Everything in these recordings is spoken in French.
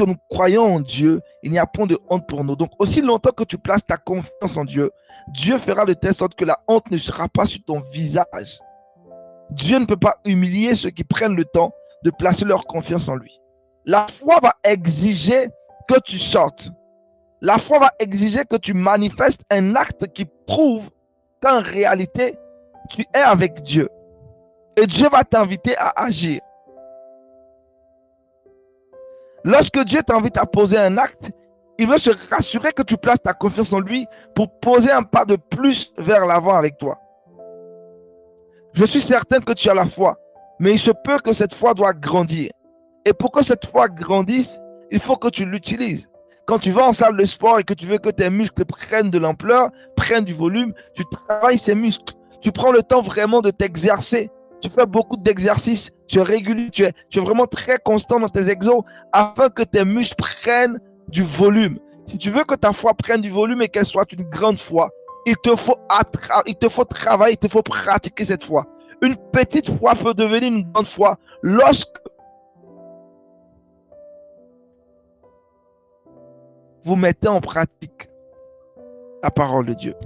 lorsque nous croyons en Dieu, il n'y a point de honte pour nous. Donc, aussi longtemps que tu places ta confiance en Dieu, Dieu fera de telle sorte que la honte ne sera pas sur ton visage. Dieu ne peut pas humilier ceux qui prennent le temps de placer leur confiance en lui. La foi va exiger que tu sortes. La foi va exiger que tu manifestes un acte qui prouve qu'en réalité, tu es avec Dieu. Et Dieu va t'inviter à agir. Lorsque Dieu t'invite à poser un acte, il veut se rassurer que tu places ta confiance en lui pour poser un pas de plus vers l'avant avec toi. Je suis certain que tu as la foi, mais il se peut que cette foi doit grandir. Et pour que cette foi grandisse, il faut que tu l'utilises. Quand tu vas en salle de sport et que tu veux que tes muscles prennent de l'ampleur, prennent du volume, tu travailles ces muscles. Tu prends le temps vraiment de t'exercer. Tu fais beaucoup d'exercices, tu es régulier, tu es vraiment très constant dans tes exos afin que tes muscles prennent du volume. Si tu veux que ta foi prenne du volume et qu'elle soit une grande foi, il te faut travailler, il te faut pratiquer cette foi. Une petite foi peut devenir une grande foi lorsque vous mettez en pratique la parole de Dieu.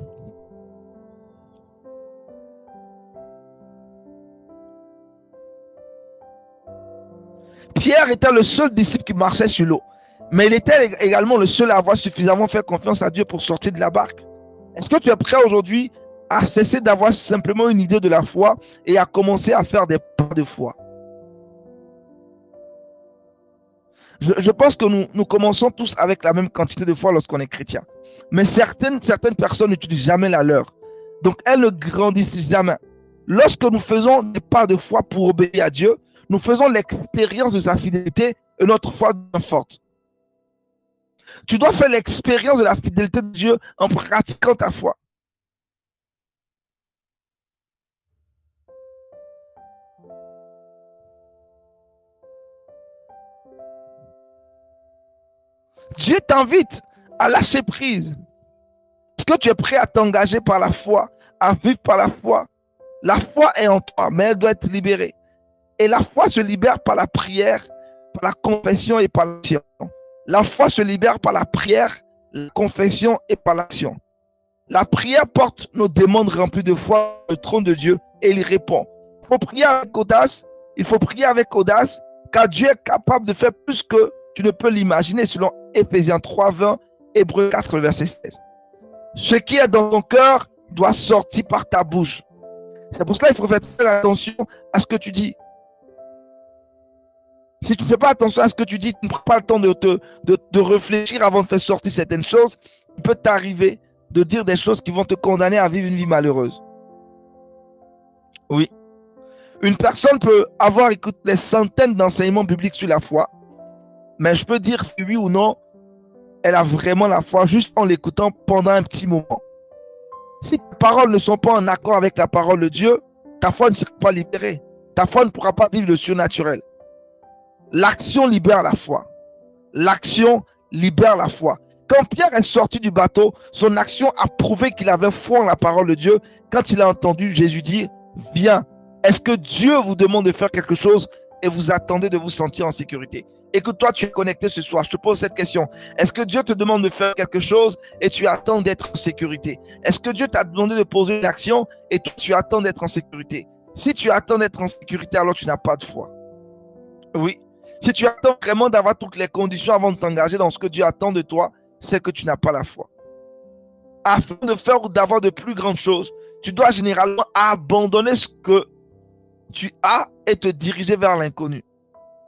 Pierre était le seul disciple qui marchait sur l'eau, mais il était également le seul à avoir suffisamment fait confiance à Dieu pour sortir de la barque. Est-ce que tu es prêt aujourd'hui à cesser d'avoir simplement une idée de la foi et à commencer à faire des pas de foi? Je pense que nous commençons tous avec la même quantité de foi lorsqu'on est chrétien. Mais certaines personnes n'utilisent jamais la leur. Donc, elles ne grandissent jamais. Lorsque nous faisons des pas de foi pour obéir à Dieu, nous faisons l'expérience de sa fidélité et notre foi devient forte. Tu dois faire l'expérience de la fidélité de Dieu en pratiquant ta foi. Dieu t'invite à lâcher prise. Est-ce que tu es prêt à t'engager par la foi, à vivre par la foi? La foi est en toi, mais elle doit être libérée. Et la foi se libère par la prière, par la confession et par l'action. La foi se libère par la prière, la confession et par l'action. La prière porte nos demandes remplies de foi au trône de Dieu et il répond. Il faut prier avec audace, car Dieu est capable de faire plus que tu ne peux l'imaginer selon Éphésiens 3, 20, Hébreux 4, verset 16. Ce qui est dans ton cœur doit sortir par ta bouche. C'est pour cela qu'il faut faire très attention à ce que tu dis. Si tu ne fais pas attention à ce que tu dis, tu ne prends pas le temps de réfléchir avant de faire sortir certaines choses, il peut t'arriver de dire des choses qui vont te condamner à vivre une vie malheureuse. Oui. Une personne peut avoir écouté des centaines d'enseignements bibliques sur la foi, mais je peux dire si oui ou non, elle a vraiment la foi juste en l'écoutant pendant un petit moment. Si tes paroles ne sont pas en accord avec la parole de Dieu, ta foi ne sera pas libérée. Ta foi ne pourra pas vivre le surnaturel. L'action libère la foi. L'action libère la foi. Quand Pierre est sorti du bateau, son action a prouvé qu'il avait foi en la parole de Dieu. Quand il a entendu Jésus dire, viens, est-ce que Dieu vous demande de faire quelque chose et vous attendez de vous sentir en sécurité? Et que toi, tu es connecté ce soir, je te pose cette question. Est-ce que Dieu te demande de faire quelque chose et tu attends d'être en sécurité? Est-ce que Dieu t'a demandé de poser une action et toi, tu attends d'être en sécurité? Si tu attends d'être en sécurité, alors tu n'as pas de foi. Oui. Si tu attends vraiment d'avoir toutes les conditions avant de t'engager dans ce que Dieu attend de toi, c'est que tu n'as pas la foi. Afin de faire ou d'avoir de plus grandes choses, tu dois généralement abandonner ce que tu as et te diriger vers l'inconnu.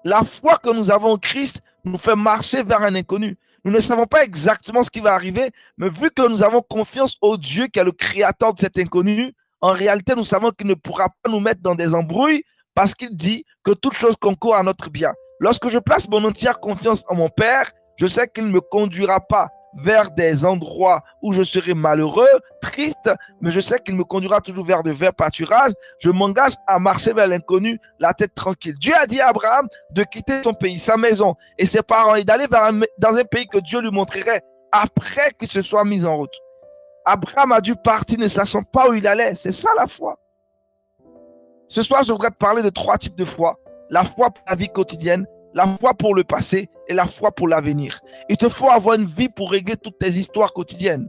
La foi que nous avons en Christ nous fait marcher vers un inconnu. Nous ne savons pas exactement ce qui va arriver, mais vu que nous avons confiance au Dieu qui est le créateur de cet inconnu, en réalité, nous savons qu'il ne pourra pas nous mettre dans des embrouilles parce qu'il dit que toute chose concourt à notre bien. Lorsque je place mon entière confiance en mon Père, je sais qu'il ne me conduira pas vers des endroits où je serai malheureux, triste, mais je sais qu'il me conduira toujours vers de verts pâturages. Je m'engage à marcher vers l'inconnu, la tête tranquille. Dieu a dit à Abraham de quitter son pays, sa maison et ses parents et d'aller dans un pays que Dieu lui montrerait après qu'il se soit mis en route. Abraham a dû partir ne sachant pas où il allait. C'est ça la foi. Ce soir, je voudrais te parler de 3 types de foi. La foi pour la vie quotidienne, la foi pour le passé et la foi pour l'avenir. Il te faut avoir une vie pour régler toutes tes histoires quotidiennes.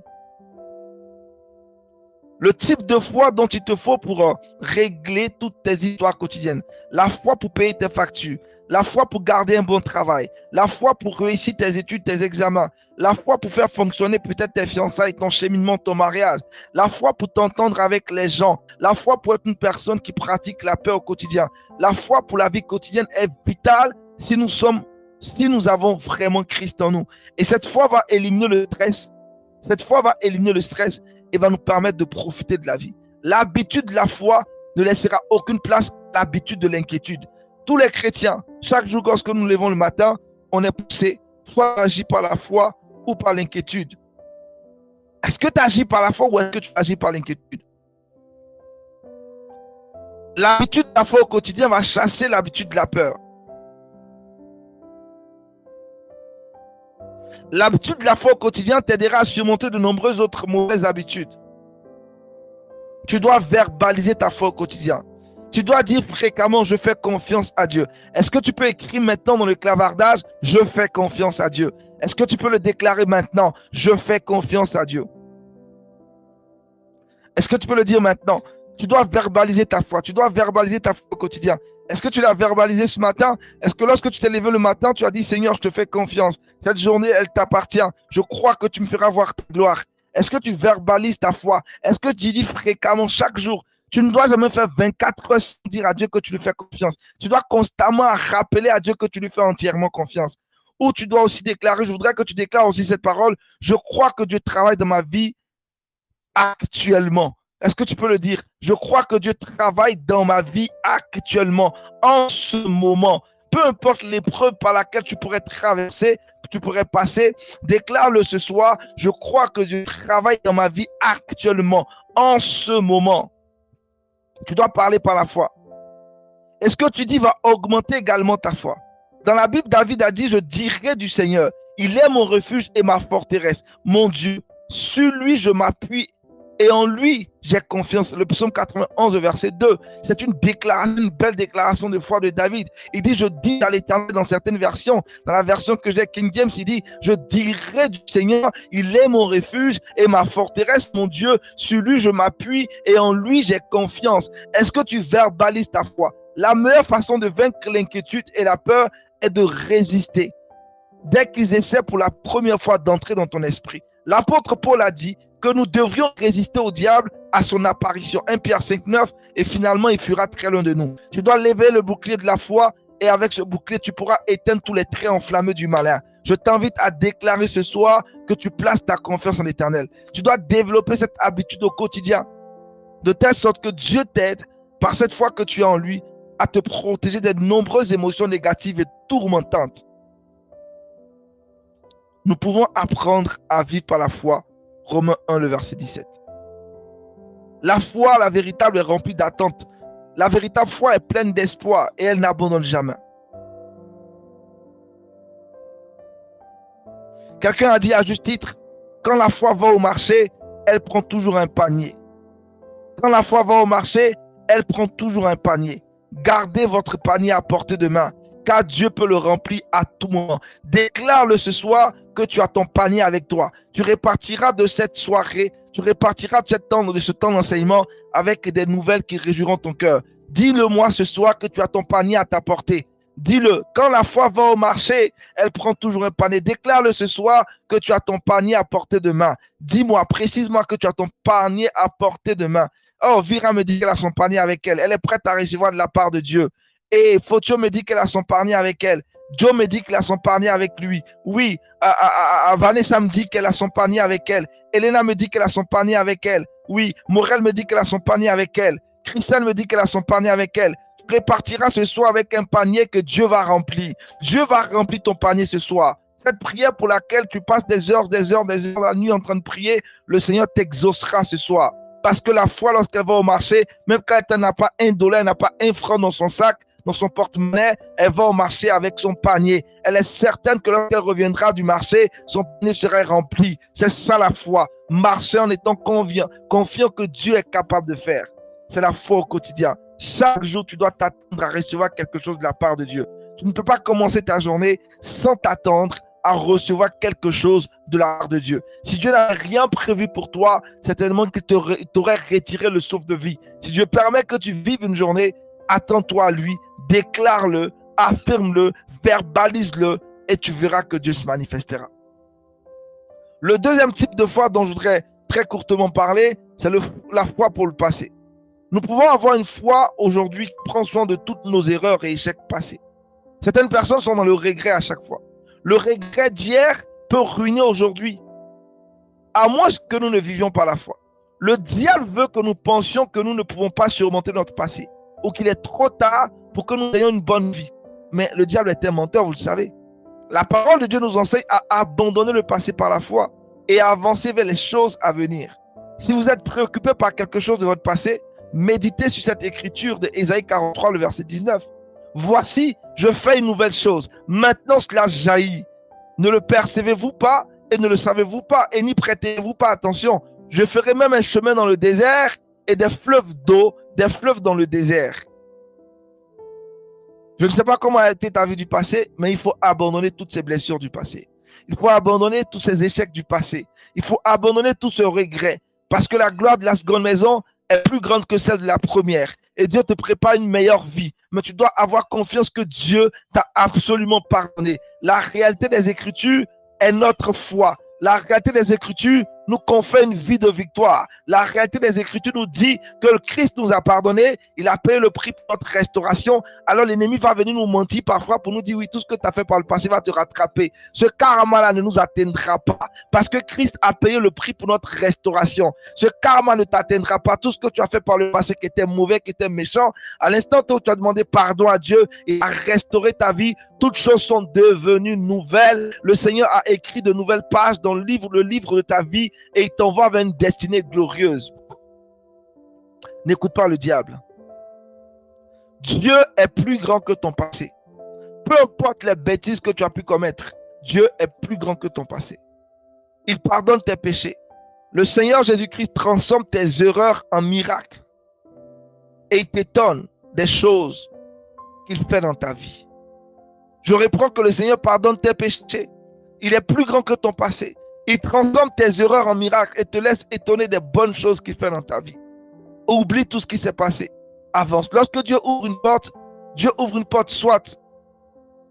Le type de foi dont il te faut pour régler toutes tes histoires quotidiennes. La foi pour payer tes factures. La foi pour garder un bon travail. La foi pour réussir tes études, tes examens. La foi pour faire fonctionner peut-être tes fiançailles, ton cheminement, ton mariage. La foi pour t'entendre avec les gens. La foi pour être une personne qui pratique la paix au quotidien. La foi pour la vie quotidienne est vitale si nous avons vraiment Christ en nous. Et cette foi va éliminer le stress. Cette foi va éliminer le stress et va nous permettre de profiter de la vie. L'habitude de la foi ne laissera aucune place à l'habitude de l'inquiétude. Tous les chrétiens, chaque jour lorsque nous nous levons le matin, on est poussé soit agir par la foi ou par l'inquiétude. Est-ce que tu agis par la foi ou est-ce que tu agis par l'inquiétude? L'habitude de la foi au quotidien va chasser l'habitude de la peur. L'habitude de la foi au quotidien t'aidera à surmonter de nombreuses autres mauvaises habitudes. Tu dois verbaliser ta foi au quotidien. Tu dois dire fréquemment, je fais confiance à Dieu. Est-ce que tu peux écrire maintenant dans le clavardage, je fais confiance à Dieu? Est-ce que tu peux le déclarer maintenant, je fais confiance à Dieu? Est-ce que tu peux le dire maintenant? Tu dois verbaliser ta foi. Tu dois verbaliser ta foi au quotidien. Est-ce que tu l'as verbalisé ce matin? Est-ce que lorsque tu t'es levé le matin, tu as dit, Seigneur, je te fais confiance. Cette journée, elle t'appartient. Je crois que tu me feras voir ta gloire. Est-ce que tu verbalises ta foi? Est-ce que tu dis fréquemment chaque jour? Tu ne dois jamais faire 24 heures sans dire à Dieu que tu lui fais confiance. Tu dois constamment rappeler à Dieu que tu lui fais entièrement confiance. Ou tu dois aussi déclarer, je voudrais que tu déclares aussi cette parole, je crois que Dieu travaille dans ma vie actuellement. Est-ce que tu peux le dire? Je crois que Dieu travaille dans ma vie actuellement, en ce moment. Peu importe l'épreuve par laquelle tu pourrais traverser, tu pourrais passer, déclare-le ce soir. Je crois que Dieu travaille dans ma vie actuellement, en ce moment. Tu dois parler par la foi. Et ce que tu dis va augmenter également ta foi. Dans la Bible, David a dit, je dirai du Seigneur, il est mon refuge et ma forteresse, mon Dieu. Sur lui, je m'appuie et en lui, j'ai confiance. Le psaume 91, verset 2, c'est une belle déclaration de foi de David. Il dit, je dis à l'Éternel dans certaines versions. Dans la version que j'ai, King James, il dit, je dirai du Seigneur, il est mon refuge et ma forteresse, mon Dieu. Sur lui, je m'appuie et en lui, j'ai confiance. Est-ce que tu verbalises ta foi? La meilleure façon de vaincre l'inquiétude et la peur est de résister. Dès qu'ils essaient pour la première fois d'entrer dans ton esprit. L'apôtre Paul a dit que nous devrions résister au diable à son apparition. 1 Pierre 5, 9, et finalement, il fuira très loin de nous. Tu dois lever le bouclier de la foi et avec ce bouclier, tu pourras éteindre tous les traits enflammés du malin. Je t'invite à déclarer ce soir que tu places ta confiance en l'Éternel. Tu dois développer cette habitude au quotidien, de telle sorte que Dieu t'aide, par cette foi que tu as en lui, à te protéger des nombreuses émotions négatives et tourmentantes. Nous pouvons apprendre à vivre par la foi. Romains 1, le verset 17. La foi, la véritable, est remplie d'attente. La véritable foi est pleine d'espoir et elle n'abandonne jamais. Quelqu'un a dit à juste titre, quand la foi va au marché, elle prend toujours un panier. Quand la foi va au marché, elle prend toujours un panier. Gardez votre panier à portée de main, car Dieu peut le remplir à tout moment. Déclare-le ce soir que tu as ton panier avec toi. Tu repartiras de cette soirée, tu repartiras de ce temps d'enseignement avec des nouvelles qui réjouiront ton cœur. Dis-le-moi ce soir que tu as ton panier à ta portée. Dis-le, quand la foi va au marché, elle prend toujours un panier. Déclare-le ce soir que tu as ton panier à portée de main. Dis-moi précisément que tu as ton panier à portée de main. Oh, Vira me dit qu'elle a son panier avec elle. Elle est prête à recevoir de la part de Dieu. Et Fotio me dit qu'elle a son panier avec elle. Joe me dit qu'il a son panier avec lui. Oui, Vanessa me dit qu'elle a son panier avec elle. Elena me dit qu'elle a son panier avec elle. Oui, Morel me dit qu'elle a son panier avec elle. Christelle me dit qu'elle a son panier avec elle. Tu repartiras ce soir avec un panier que Dieu va remplir. Dieu va remplir ton panier ce soir. Cette prière pour laquelle tu passes des heures la nuit en train de prier, le Seigneur t'exaucera ce soir. Parce que la foi, lorsqu'elle va au marché, même quand elle n'a pas $1, elle n'a pas $1 dans son sac, dans son porte-monnaie, elle va au marché avec son panier. Elle est certaine que lorsqu'elle reviendra du marché, son panier sera rempli. C'est ça la foi. Marcher en étant confiant que Dieu est capable de faire. C'est la foi au quotidien. Chaque jour, tu dois t'attendre à recevoir quelque chose de la part de Dieu. Tu ne peux pas commencer ta journée sans t'attendre à recevoir quelque chose de la part de Dieu. Si Dieu n'a rien prévu pour toi, certainement qu'il t'aurait retiré le souffle de vie. Si Dieu permet que tu vives une journée, attends-toi à lui, déclare-le, affirme-le, verbalise-le et tu verras que Dieu se manifestera. Le deuxième type de foi dont je voudrais très courtement parler, c'est la foi pour le passé. Nous pouvons avoir une foi aujourd'hui qui prend soin de toutes nos erreurs et échecs passés. Certaines personnes sont dans le regret à chaque fois. Le regret d'hier peut ruiner aujourd'hui, à moins que nous ne vivions par la foi. Le diable veut que nous pensions que nous ne pouvons pas surmonter notre passé ou qu'il est trop tard pour que nous ayons une bonne vie. Mais le diable est un menteur, vous le savez. La parole de Dieu nous enseigne à abandonner le passé par la foi et à avancer vers les choses à venir. Si vous êtes préoccupé par quelque chose de votre passé, méditez sur cette écriture de Ésaïe 43, le verset 19. Voici, je fais une nouvelle chose. Maintenant, cela jaillit. Ne le percevez-vous pas et ne le savez-vous pas et n'y prêtez-vous pas attention. Je ferai même un chemin dans le désert et des fleuves d'eau, des fleuves dans le désert. Je ne sais pas comment a été ta vie du passé, mais il faut abandonner toutes ces blessures du passé. Il faut abandonner tous ces échecs du passé. Il faut abandonner tout ce regret. Parce que la gloire de la seconde maison est plus grande que celle de la première. Et Dieu te prépare une meilleure vie. Mais tu dois avoir confiance que Dieu t'a absolument pardonné. La réalité des Écritures est notre foi. La réalité des Écritures nous confère une vie de victoire. La réalité des Écritures nous dit que le Christ nous a pardonné, il a payé le prix pour notre restauration. Alors l'ennemi va venir nous mentir parfois pour nous dire oui, tout ce que tu as fait par le passé va te rattraper. Ce karma-là ne nous atteindra pas parce que Christ a payé le prix pour notre restauration. Ce karma ne t'atteindra pas. Tout ce que tu as fait par le passé qui était mauvais, qui était méchant, à l'instant où tu as demandé pardon à Dieu et a restauré ta vie, toutes choses sont devenues nouvelles. Le Seigneur a écrit de nouvelles pages dans le livre de ta vie et il t'envoie vers une destinée glorieuse. N'écoute pas le diable. Dieu est plus grand que ton passé. Peu importe les bêtises que tu as pu commettre, Dieu est plus grand que ton passé. Il pardonne tes péchés. Le Seigneur Jésus-Christ transforme tes erreurs en miracles. Et il t'étonne des choses qu'il fait dans ta vie. Je reprends que le Seigneur pardonne tes péchés. Il est plus grand que ton passé. Il transforme tes erreurs en miracles et te laisse étonner des bonnes choses qu'il fait dans ta vie. Oublie tout ce qui s'est passé. Avance. Lorsque Dieu ouvre une porte soit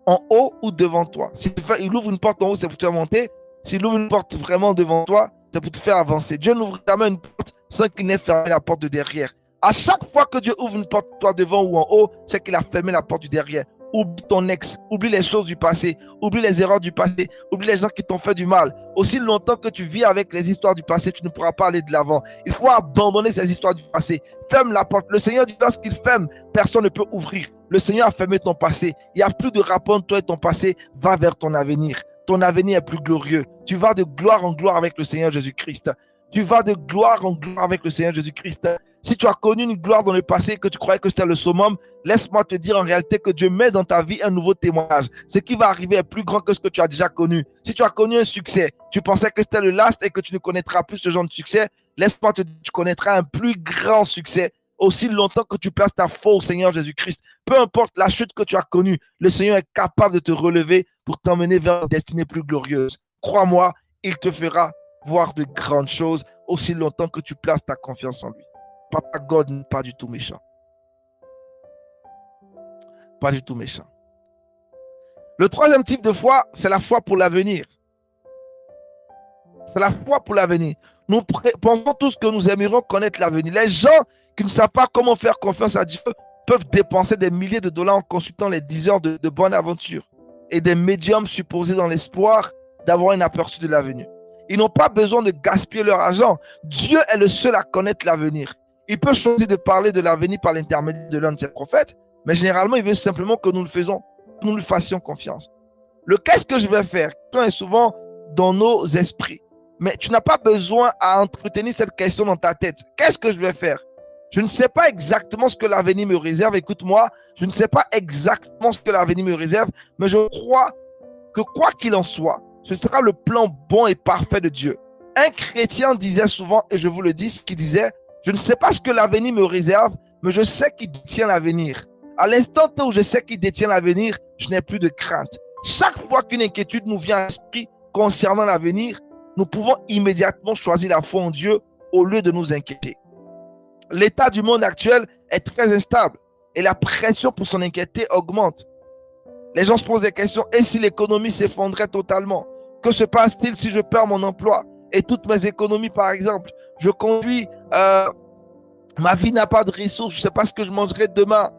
en haut ou devant toi. Il ouvre une porte en haut, c'est pour te faire monter. S'il ouvre une porte vraiment devant toi, c'est pour te faire avancer. Dieu n'ouvre jamais une porte sans qu'il n'ait fermé la porte de derrière. À chaque fois que Dieu ouvre une porte, toi devant ou en haut, c'est qu'il a fermé la porte du derrière. Oublie ton ex, oublie les choses du passé, oublie les erreurs du passé, oublie les gens qui t'ont fait du mal. Aussi longtemps que tu vis avec les histoires du passé, tu ne pourras pas aller de l'avant. Il faut abandonner ces histoires du passé. Ferme la porte. Le Seigneur dit lorsqu'il ferme, personne ne peut ouvrir. Le Seigneur a fermé ton passé. Il n'y a plus de rapport entre toi et ton passé. Va vers ton avenir. Ton avenir est plus glorieux. Tu vas de gloire en gloire avec le Seigneur Jésus-Christ. Tu vas de gloire en gloire avec le Seigneur Jésus-Christ. Si tu as connu une gloire dans le passé et que tu croyais que c'était le summum, laisse-moi te dire en réalité que Dieu met dans ta vie un nouveau témoignage. Ce qui va arriver est plus grand que ce que tu as déjà connu. Si tu as connu un succès, tu pensais que c'était le last et que tu ne connaîtras plus ce genre de succès, laisse-moi te dire que tu connaîtras un plus grand succès aussi longtemps que tu places ta foi au Seigneur Jésus-Christ. Peu importe la chute que tu as connue, le Seigneur est capable de te relever pour t'emmener vers une destinée plus glorieuse. Crois-moi, il te fera voir de grandes choses aussi longtemps que tu places ta confiance en lui. Papa God n'est pas du tout méchant. Pas du tout méchant. Le troisième type de foi, c'est la foi pour l'avenir. C'est la foi pour l'avenir. Nous pensons tous que nous aimerions connaître l'avenir. Les gens qui ne savent pas comment faire confiance à Dieu peuvent dépenser des milliers de dollars en consultant les 10 heures de bonne aventure et des médiums supposés dans l'espoir d'avoir un aperçu de l'avenir. Ils n'ont pas besoin de gaspiller leur argent. Dieu est le seul à connaître l'avenir. Il peut choisir de parler de l'avenir par l'intermédiaire de l'un de ses prophètes, mais généralement, il veut simplement que nous le faisons, que nous lui fassions confiance. Le qu'est-ce que je vais faire est souvent dans nos esprits. Mais tu n'as pas besoin à entretenir cette question dans ta tête. Qu'est-ce que je vais faire? Je ne sais pas exactement ce que l'avenir me réserve. Écoute-moi, je ne sais pas exactement ce que l'avenir me réserve, mais je crois que quoi qu'il en soit, ce sera le plan bon et parfait de Dieu. Un chrétien disait souvent, et je vous le dis, ce qu'il disait, je ne sais pas ce que l'avenir me réserve, mais je sais qu'il tient l'avenir. À l'instant où je sais qu'il détient l'avenir, je n'ai plus de crainte. Chaque fois qu'une inquiétude nous vient à l'esprit concernant l'avenir, nous pouvons immédiatement choisir la foi en Dieu au lieu de nous inquiéter. L'état du monde actuel est très instable et la pression pour s'en inquiéter augmente. Les gens se posent des questions. Et si l'économie s'effondrait totalement? Que se passe-t-il si je perds mon emploi et toutes mes économies, par exemple? Je conduis, ma vie n'a pas de ressources, je ne sais pas ce que je mangerai demain.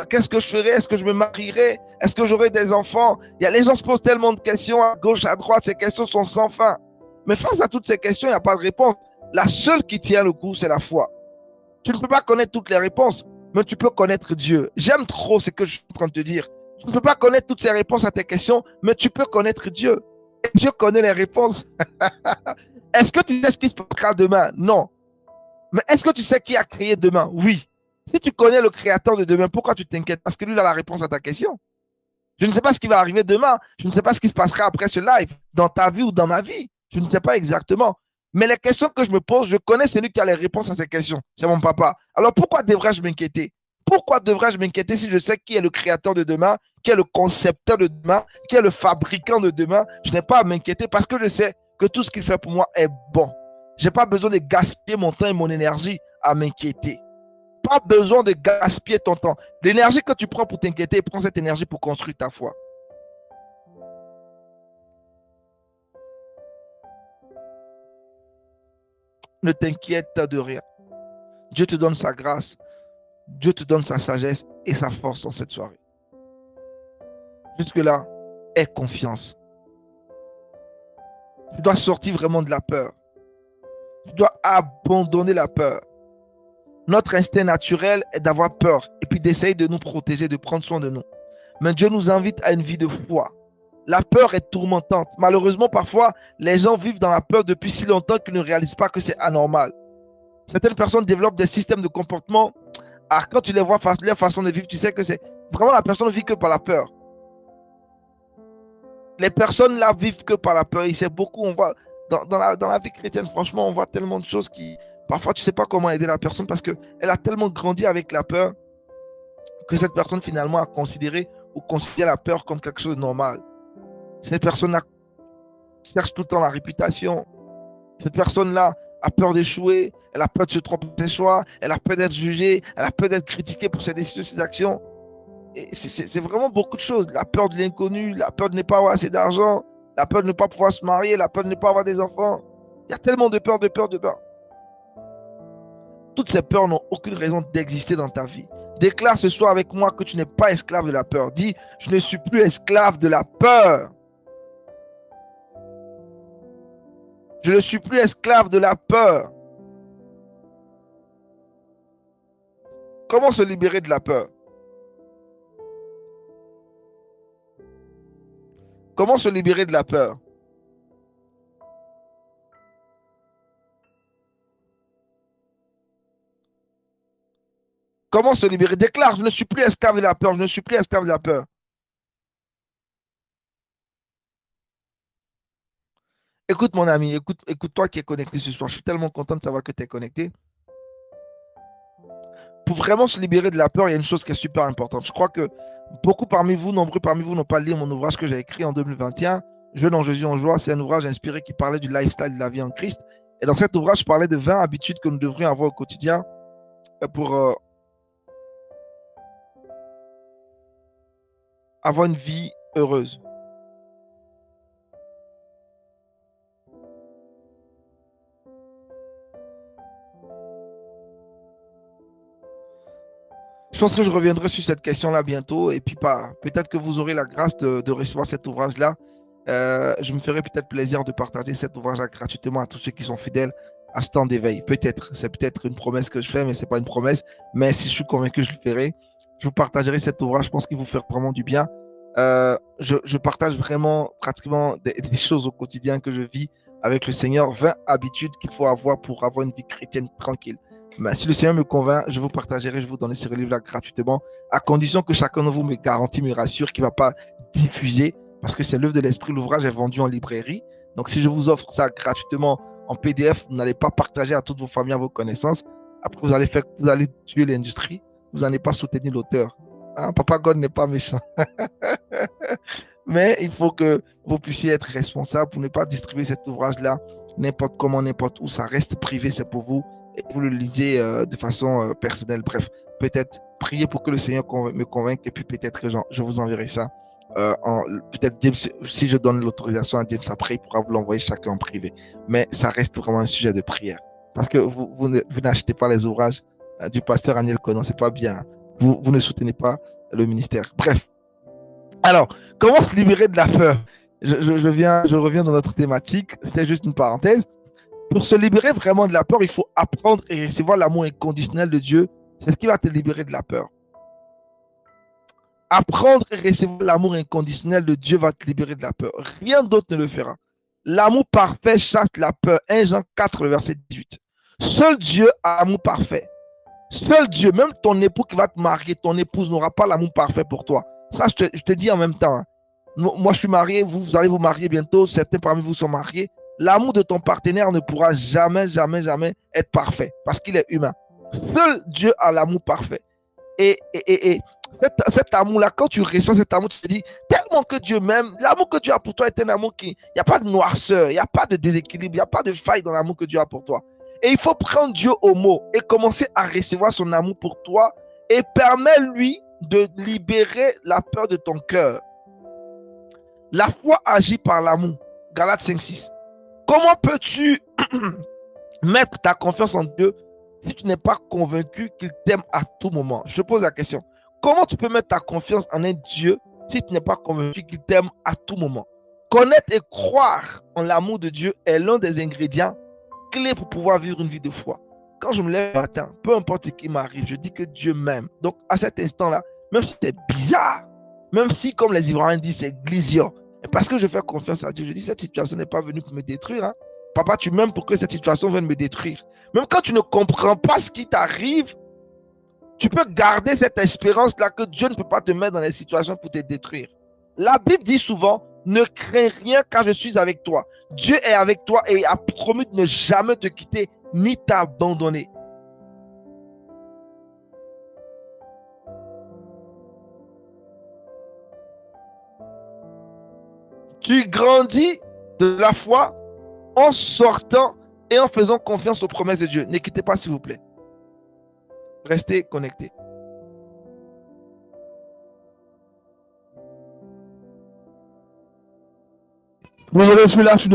Qu'est-ce que je ferai? Est-ce que je me marierai? Est-ce que j'aurai des enfants? Les gens se posent tellement de questions à gauche, à droite. Ces questions sont sans fin. Mais face à toutes ces questions, il n'y a pas de réponse. La seule qui tient le coup, c'est la foi. Tu ne peux pas connaître toutes les réponses, mais tu peux connaître Dieu. J'aime trop ce que je suis en train de te dire. Tu ne peux pas connaître toutes ces réponses à tes questions, mais tu peux connaître Dieu. Et Dieu connaît les réponses. Est-ce que tu sais ce qui se passera demain? Non. Mais est-ce que tu sais qui a créé demain? Oui. Si tu connais le créateur de demain, pourquoi tu t'inquiètes? Parce que lui, il a la réponse à ta question. Je ne sais pas ce qui va arriver demain. Je ne sais pas ce qui se passera après ce live, dans ta vie ou dans ma vie. Je ne sais pas exactement. Mais les questions que je me pose, je connais celui qui a les réponses à ces questions. C'est mon papa. Alors pourquoi devrais-je m'inquiéter? Pourquoi devrais-je m'inquiéter si je sais qui est le créateur de demain, qui est le concepteur de demain, qui est le fabricant de demain? Je n'ai pas à m'inquiéter parce que je sais que tout ce qu'il fait pour moi est bon. Je n'ai pas besoin de gaspiller mon temps et mon énergie à m'inquiéter. Pas besoin de gaspiller ton temps. L'énergie que tu prends pour t'inquiéter, prends cette énergie pour construire ta foi. Ne t'inquiète de rien. Dieu te donne sa grâce. Dieu te donne sa sagesse et sa force en cette soirée. Jusque-là, aie confiance. Tu dois sortir vraiment de la peur. Tu dois abandonner la peur. Notre instinct naturel est d'avoir peur et puis d'essayer de nous protéger, de prendre soin de nous. Mais Dieu nous invite à une vie de foi. La peur est tourmentante. Malheureusement, parfois, les gens vivent dans la peur depuis si longtemps qu'ils ne réalisent pas que c'est anormal. Certaines personnes développent des systèmes de comportement. Alors, quand tu les vois, leur façon de vivre, tu sais que c'est vraiment la personne ne vit que par la peur. Les personnes là vivent que par la peur. Et c'est beaucoup, on voit dans la vie chrétienne, franchement, on voit tellement de choses qui, parfois, tu ne sais pas comment aider la personne parce qu'elle a tellement grandi avec la peur que cette personne finalement a considéré ou considère la peur comme quelque chose de normal. Cette personne-là cherche tout le temps la réputation. Cette personne-là a peur d'échouer, elle a peur de se tromper de ses choix, elle a peur d'être jugée, elle a peur d'être critiquée pour ses décisions, ses actions. Et c'est vraiment beaucoup de choses. La peur de l'inconnu, la peur de ne pas avoir assez d'argent, la peur de ne pas pouvoir se marier, la peur de ne pas avoir des enfants. Il y a tellement de peur, de peur, de peur. Toutes ces peurs n'ont aucune raison d'exister dans ta vie. Déclare ce soir avec moi que tu n'es pas esclave de la peur. Dis, je ne suis plus esclave de la peur. Je ne suis plus esclave de la peur. Comment se libérer de la peur? Comment se libérer de la peur? Comment se libérer? Déclare, je ne suis plus esclave de la peur. Je ne suis plus esclave de la peur. Écoute mon ami, écoute toi qui es connecté ce soir. Je suis tellement content de savoir que tu es connecté. Pour vraiment se libérer de la peur, il y a une chose qui est super importante. Je crois que beaucoup parmi vous, nombreux parmi vous n'ont pas lu mon ouvrage que j'ai écrit en 2021, Jeune en Jésus en joie. C'est un ouvrage inspiré qui parlait du lifestyle de la vie en Christ. Et dans cet ouvrage, je parlais de 20 habitudes que nous devrions avoir au quotidien pour avoir une vie heureuse. Je pense que je reviendrai sur cette question-là bientôt. Et puis, peut-être que vous aurez la grâce de recevoir cet ouvrage-là. Je me ferai peut-être plaisir de partager cet ouvrage-là gratuitement à tous ceux qui sont fidèles à ce temps d'éveil. Peut-être, c'est peut-être une promesse que je fais, mais ce n'est pas une promesse. Mais si je suis convaincu, je le ferai. Je vous partagerai cet ouvrage. Je pense qu'il vous fera vraiment du bien. Je partage vraiment pratiquement des choses au quotidien que je vis avec le Seigneur. 20 habitudes qu'il faut avoir pour avoir une vie chrétienne tranquille. Mais si le Seigneur me convainc, je vous partagerai, je vous donnerai ce livre-là gratuitement, à condition que chacun de vous me garantit, me rassure qu'il ne va pas diffuser, parce que c'est l'œuvre de l'Esprit, l'ouvrage est vendu en librairie. Donc si je vous offre ça gratuitement en PDF, vous n'allez pas partager à toutes vos familles, à vos connaissances. Après, vous allez tuer l'industrie, vous n'allez pas soutenir l'auteur. Hein, Papa God n'est pas méchant. Mais il faut que vous puissiez être responsable pour ne pas distribuer cet ouvrage-là n'importe comment, n'importe où. Ça reste privé, c'est pour vous. Et vous le lisez de façon personnelle. Bref, peut-être priez pour que le Seigneur me convainque et puis peut-être que je vous enverrai ça. Peut-être James, si je donne l'autorisation à James après, il pourra vous l'envoyer chacun en privé. Mais ça reste vraiment un sujet de prière. Parce que vous n'achetez pas les ouvrages du pasteur Aniel Conan, c'est pas bien. Vous ne soutenez pas le ministère. Bref. Alors, comment se libérer de la peur? Je reviens dans notre thématique. C'était juste une parenthèse. Pour se libérer vraiment de la peur, il faut apprendre et recevoir l'amour inconditionnel de Dieu. C'est ce qui va te libérer de la peur. Apprendre et recevoir l'amour inconditionnel de Dieu va te libérer de la peur. Rien d'autre ne le fera. L'amour parfait chasse la peur. 1 Jean 4, le verset 18. Seul Dieu a l'amour parfait. Seul Dieu, même ton époux qui va te marier, ton épouse n'aura pas l'amour parfait pour toi. Ça, je te dis en même temps. Hein. Moi, je suis marié, vous allez vous marier bientôt. Certains parmi vous sont mariés. L'amour de ton partenaire ne pourra jamais, jamais, jamais être parfait parce qu'il est humain. Seul Dieu a l'amour parfait. Et cet amour-là, quand tu reçois cet amour, tu te dis tellement que Dieu m'aime. L'amour que Dieu a pour toi est un amour qui... Il n'y a pas de noirceur, il n'y a pas de déséquilibre, il n'y a pas de faille dans l'amour que Dieu a pour toi. Et il faut prendre Dieu au mot et commencer à recevoir son amour pour toi et permets-lui de libérer la peur de ton cœur. La foi agit par l'amour. Galates 5:6. Comment peux-tu mettre ta confiance en Dieu si tu n'es pas convaincu qu'il t'aime à tout moment? Je te pose la question. Comment tu peux mettre ta confiance en un Dieu si tu n'es pas convaincu qu'il t'aime à tout moment? Connaître et croire en l'amour de Dieu est l'un des ingrédients clés pour pouvoir vivre une vie de foi. Quand je me lève le matin, peu importe ce qui m'arrive, je dis que Dieu m'aime. Donc à cet instant-là, même si c'est bizarre, même si comme les Ivoiriens disent c'est glissio, parce que je fais confiance à Dieu, je dis cette situation n'est pas venue pour me détruire. Hein. Papa, tu m'aimes pour que cette situation vienne me détruire. Même quand tu ne comprends pas ce qui t'arrive, tu peux garder cette espérance-là que Dieu ne peut pas te mettre dans les situations pour te détruire. La Bible dit souvent, ne crains rien car je suis avec toi. Dieu est avec toi et a promis de ne jamais te quitter ni t'abandonner. Tu grandis de la foi en sortant et en faisant confiance aux promesses de Dieu. Ne quittez pas, s'il vous plaît. Restez connectés. Désolé, je suis là, je suis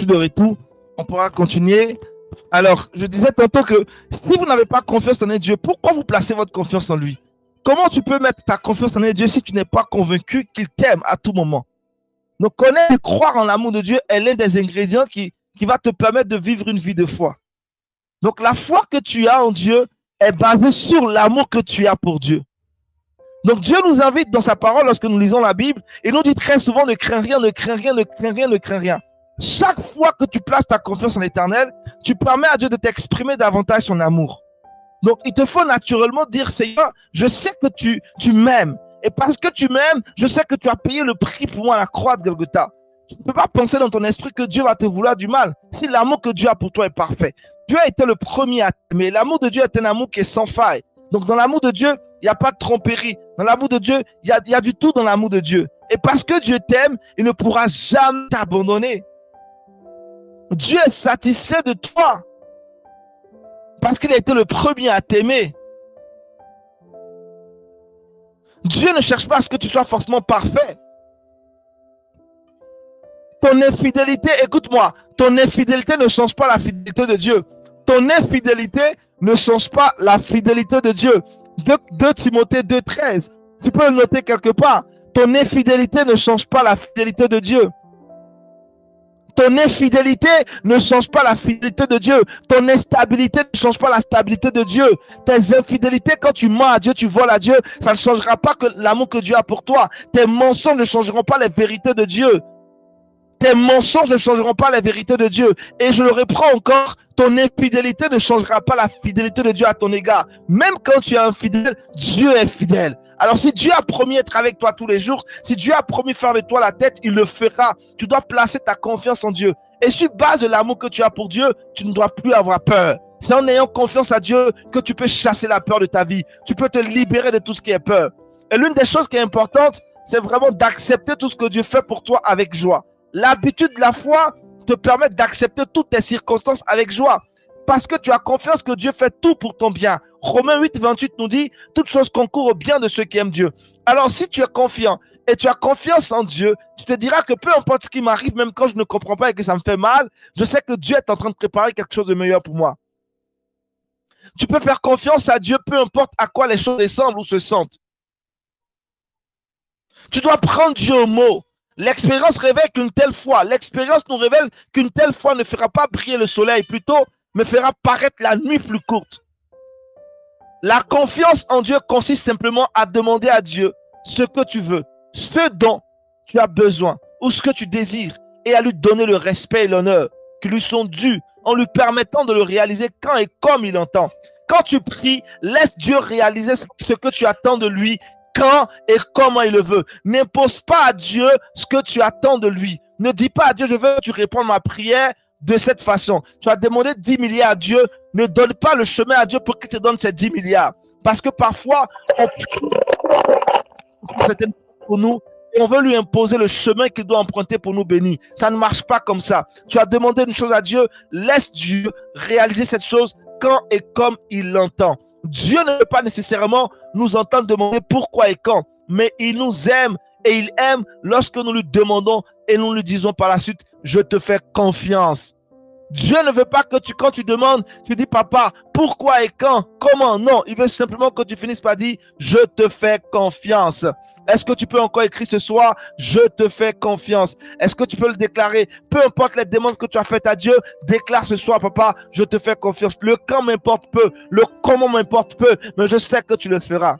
de retour. On pourra continuer. Alors, je disais tantôt que si vous n'avez pas confiance en un Dieu, pourquoi vous placez votre confiance en lui? Comment tu peux mettre ta confiance en un Dieu si tu n'es pas convaincu qu'il t'aime à tout moment? Donc, connaître et croire en l'amour de Dieu est l'un des ingrédients qui va te permettre de vivre une vie de foi. Donc, la foi que tu as en Dieu est basée sur l'amour que tu as pour Dieu. Donc, Dieu nous invite dans sa parole, lorsque nous lisons la Bible, et nous dit très souvent, ne crains rien, ne crains rien, ne crains rien, ne crains rien. Chaque fois que tu places ta confiance en l'Éternel, tu permets à Dieu de t'exprimer davantage son amour. Donc, il te faut naturellement dire, Seigneur, je sais que tu m'aimes. Et parce que tu m'aimes, je sais que tu as payé le prix pour moi à la croix de Golgotha. Tu ne peux pas penser dans ton esprit que Dieu va te vouloir du mal. Si l'amour que Dieu a pour toi est parfait. Dieu a été le premier à t'aimer. L'amour de Dieu est un amour qui est sans faille. Donc, dans l'amour de Dieu, il n'y a pas de tromperie. Dans l'amour de Dieu, il y a du tout dans l'amour de Dieu. Et parce que Dieu t'aime, il ne pourra jamais t'abandonner. Dieu est satisfait de toi. Parce qu'il a été le premier à t'aimer. Dieu ne cherche pas à ce que tu sois forcément parfait. Ton infidélité, écoute-moi, ton infidélité ne change pas la fidélité de Dieu. Ton infidélité ne change pas la fidélité de Dieu. 2 Timothée 2,13. Tu peux le noter quelque part. Ton infidélité ne change pas la fidélité de Dieu. Ton infidélité ne change pas la fidélité de Dieu. Ton instabilité ne change pas la stabilité de Dieu. Tes infidélités, quand tu mens à Dieu, tu voles à Dieu, ça ne changera pas que l'amour que Dieu a pour toi. Tes mensonges ne changeront pas les vérités de Dieu. Tes mensonges ne changeront pas les vérités de Dieu. Et je le reprends encore, ton infidélité ne changera pas la fidélité de Dieu à ton égard. Même quand tu es infidèle, Dieu est fidèle. Alors si Dieu a promis être avec toi tous les jours, si Dieu a promis faire de toi la tête, il le fera. Tu dois placer ta confiance en Dieu. Et sur base de l'amour que tu as pour Dieu, tu ne dois plus avoir peur. C'est en ayant confiance à Dieu que tu peux chasser la peur de ta vie. Tu peux te libérer de tout ce qui est peur. Et l'une des choses qui est importante, c'est vraiment d'accepter tout ce que Dieu fait pour toi avec joie. L'habitude de la foi te permet d'accepter toutes tes circonstances avec joie. Parce que tu as confiance que Dieu fait tout pour ton bien. Romains 8, 28 nous dit, toute chose concourt au bien de ceux qui aiment Dieu. Alors si tu es confiant et tu as confiance en Dieu, tu te diras que peu importe ce qui m'arrive, même quand je ne comprends pas et que ça me fait mal, je sais que Dieu est en train de préparer quelque chose de meilleur pour moi. Tu peux faire confiance à Dieu, peu importe à quoi les choses ressemblent ou se sentent. Tu dois prendre Dieu au mot. L'expérience révèle qu'une telle foi, l'expérience nous révèle qu'une telle foi ne fera pas briller le soleil, plutôt me fera paraître la nuit plus courte. La confiance en Dieu consiste simplement à demander à Dieu ce que tu veux, ce dont tu as besoin ou ce que tu désires et à lui donner le respect et l'honneur qui lui sont dus en lui permettant de le réaliser quand et comme il entend. Quand tu pries, laisse Dieu réaliser ce que tu attends de lui quand et comment il le veut. N'impose pas à Dieu ce que tu attends de lui. Ne dis pas à Dieu, je veux que tu répondes à ma prière de cette façon. Tu as demandé 10 milliards à Dieu, ne donne pas le chemin à Dieu pour qu'il te donne ces 10 milliards. Parce que parfois, on prie pour nous et on veut lui imposer le chemin qu'il doit emprunter pour nous bénir. Ça ne marche pas comme ça. Tu as demandé une chose à Dieu, laisse Dieu réaliser cette chose quand et comme il l'entend. Dieu ne veut pas nécessairement nous entendre demander pourquoi et quand, mais il nous aime et il aime lorsque nous lui demandons et nous lui disons par la suite, je te fais confiance. Dieu ne veut pas que quand tu demandes, tu dis papa, pourquoi et quand, comment, non. Il veut simplement que tu finisses par dire, je te fais confiance. Est-ce que tu peux encore écrire ce soir, je te fais confiance? Est-ce que tu peux le déclarer? Peu importe les demandes que tu as faites à Dieu, déclare ce soir, papa, je te fais confiance. Le quand m'importe peu, le comment m'importe peu, mais je sais que tu le feras.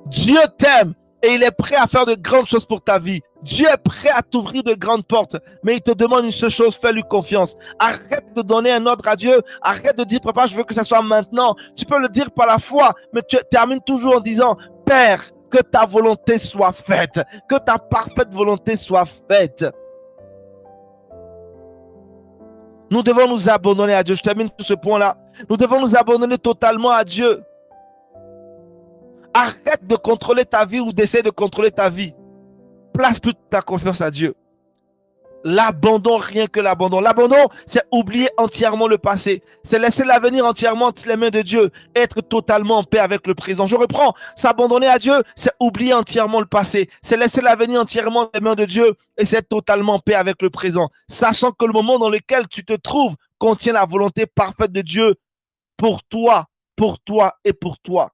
Dieu t'aime et il est prêt à faire de grandes choses pour ta vie. Dieu est prêt à t'ouvrir de grandes portes, mais il te demande une seule chose, fais-lui confiance. Arrête de donner un ordre à Dieu, arrête de dire, papa, je veux que ça soit maintenant. Tu peux le dire par la foi, mais tu termines toujours en disant, Père, que ta volonté soit faite, que ta parfaite volonté soit faite. Nous devons nous abandonner à Dieu. Je termine sur ce point-là. Nous devons nous abandonner totalement à Dieu. Arrête de contrôler ta vie ou d'essayer de contrôler ta vie. Place plus ta confiance à Dieu. L'abandon, rien que l'abandon. L'abandon, c'est oublier entièrement le passé. C'est laisser l'avenir entièrement entre les mains de Dieu. Être totalement en paix avec le présent. Je reprends. S'abandonner à Dieu, c'est oublier entièrement le passé. C'est laisser l'avenir entièrement entre les mains de Dieu et c'est être totalement en paix avec le présent. Sachant que le moment dans lequel tu te trouves contient la volonté parfaite de Dieu pour toi et pour toi.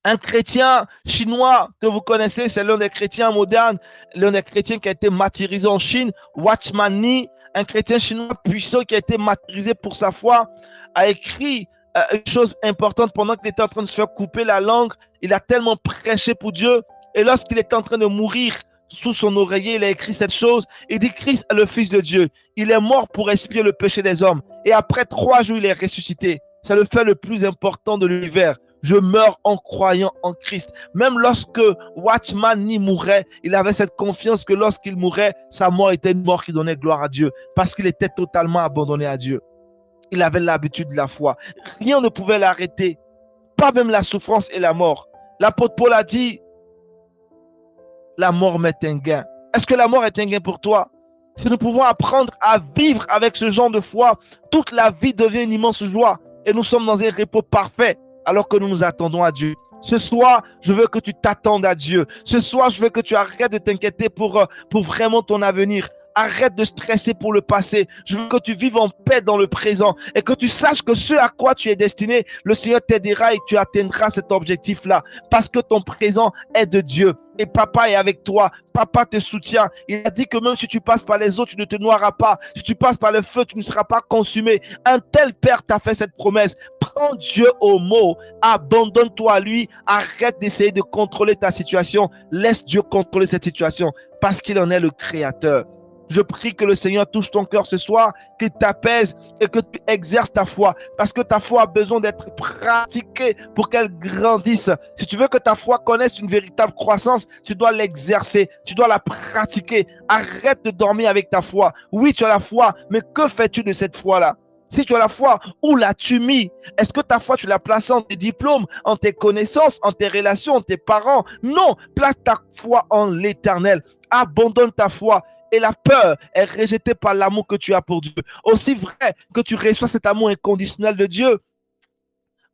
Un chrétien chinois que vous connaissez, c'est l'un des chrétiens modernes, l'un des chrétiens qui a été martyrisé en Chine, Watchman Nee, un chrétien chinois puissant qui a été martyrisé pour sa foi, a écrit une chose importante pendant qu'il était en train de se faire couper la langue. Il a tellement prêché pour Dieu et lorsqu'il était en train de mourir, sous son oreiller, il a écrit cette chose. Il dit, Christ est le Fils de Dieu. Il est mort pour expier le péché des hommes. Et après 3 jours, il est ressuscité. C'est le fait le plus important de l'univers. Je meurs en croyant en Christ. Même lorsque Watchman Nee mourait, il avait cette confiance que lorsqu'il mourait, sa mort était une mort qui donnait gloire à Dieu. Parce qu'il était totalement abandonné à Dieu. Il avait l'habitude de la foi. Rien ne pouvait l'arrêter. Pas même la souffrance et la mort. L'apôtre Paul a dit, la mort m'est un gain. Est-ce que la mort est un gain pour toi? Si nous pouvons apprendre à vivre avec ce genre de foi, toute la vie devient une immense joie. Et nous sommes dans un repos parfait alors que nous nous attendons à Dieu. Ce soir, je veux que tu t'attendes à Dieu. Ce soir, je veux que tu arrêtes de t'inquiéter pour vraiment ton avenir. Arrête de stresser pour le passé. Je veux que tu vives en paix dans le présent et que tu saches que ce à quoi tu es destiné, le Seigneur t'aidera et tu atteindras cet objectif-là parce que ton présent est de Dieu. Et papa est avec toi, papa te soutient. Il a dit que même si tu passes par les eaux, tu ne te noieras pas. Si tu passes par le feu, tu ne seras pas consumé. Un tel Père t'a fait cette promesse. Prends Dieu au mot, abandonne-toi à lui, arrête d'essayer de contrôler ta situation. Laisse Dieu contrôler cette situation parce qu'il en est le créateur. Je prie que le Seigneur touche ton cœur ce soir, qu'il t'apaise et que tu exerces ta foi. Parce que ta foi a besoin d'être pratiquée pour qu'elle grandisse. Si tu veux que ta foi connaisse une véritable croissance, tu dois l'exercer, tu dois la pratiquer. Arrête de dormir avec ta foi. Oui, tu as la foi, mais que fais-tu de cette foi-là? Si tu as la foi, où l'as-tu mis? Est-ce que ta foi, tu l'as placée en tes diplômes, en tes connaissances, en tes relations, en tes parents? Non, place ta foi en l'Éternel. Abandonne ta foi. Et la peur est rejetée par l'amour que tu as pour Dieu. Aussi vrai que tu reçois cet amour inconditionnel de Dieu.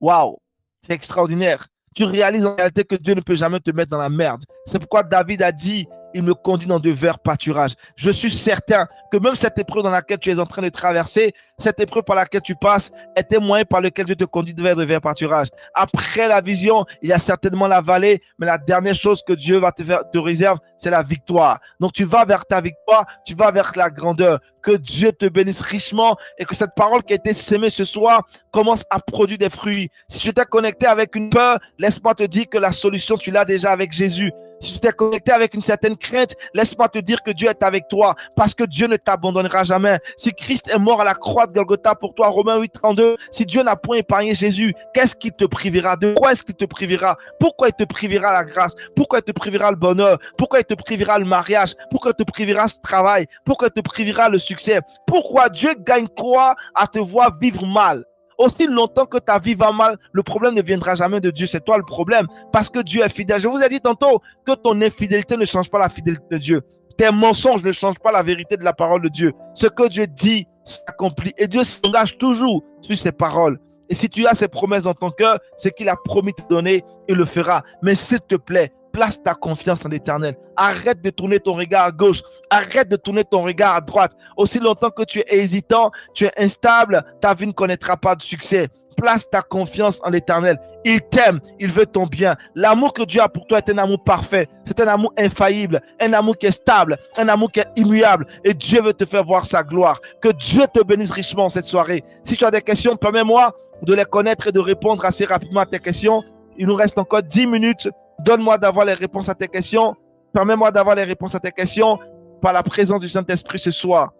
Waouh, c'est extraordinaire. Tu réalises en réalité que Dieu ne peut jamais te mettre dans la merde. C'est pourquoi David a dit, il me conduit dans de verts pâturages. Je suis certain que même cette épreuve dans laquelle tu es en train de traverser, cette épreuve par laquelle tu passes, est un moyen par lequel Dieu te conduit vers de verts pâturages. Après la vision, il y a certainement la vallée, mais la dernière chose que Dieu va te réserve, c'est la victoire. Donc tu vas vers ta victoire, tu vas vers la grandeur. Que Dieu te bénisse richement et que cette parole qui a été sémée ce soir commence à produire des fruits. Si tu t'es connecté avec une peur, laisse-moi te dire que la solution, tu l'as déjà avec Jésus. Si tu t'es connecté avec une certaine crainte, laisse-moi te dire que Dieu est avec toi parce que Dieu ne t'abandonnera jamais. Si Christ est mort à la croix de Golgotha pour toi, Romains 8:32, si Dieu n'a point épargné Jésus, qu'est-ce qui te privera? De quoi est-ce qu'il te privera? Pourquoi il te privera la grâce? Pourquoi il te privera le bonheur? Pourquoi il te privera le mariage? Pourquoi il te privera ce travail? Pourquoi il te privera le succès? Pourquoi Dieu gagne quoi à te voir vivre mal? Aussi longtemps que ta vie va mal, le problème ne viendra jamais de Dieu. C'est toi le problème parce que Dieu est fidèle. Je vous ai dit tantôt que ton infidélité ne change pas la fidélité de Dieu. Tes mensonges ne changent pas la vérité de la parole de Dieu. Ce que Dieu dit s'accomplit et Dieu s'engage toujours sur ses paroles. Et si tu as ses promesses dans ton cœur, c'est qu'il a promis de te donner, il le fera. Mais s'il te plaît, place ta confiance en l'Éternel. Arrête de tourner ton regard à gauche. Arrête de tourner ton regard à droite. Aussi longtemps que tu es hésitant, tu es instable, ta vie ne connaîtra pas de succès. Place ta confiance en l'Éternel. Il t'aime, il veut ton bien. L'amour que Dieu a pour toi est un amour parfait. C'est un amour infaillible, un amour qui est stable, un amour qui est immuable. Et Dieu veut te faire voir sa gloire. Que Dieu te bénisse richement cette soirée. Si tu as des questions, permets-moi de les connaître et de répondre assez rapidement à tes questions. Il nous reste encore 10 minutes. Donne-moi d'avoir les réponses à tes questions. Permets-moi d'avoir les réponses à tes questions par la présence du Saint-Esprit ce soir.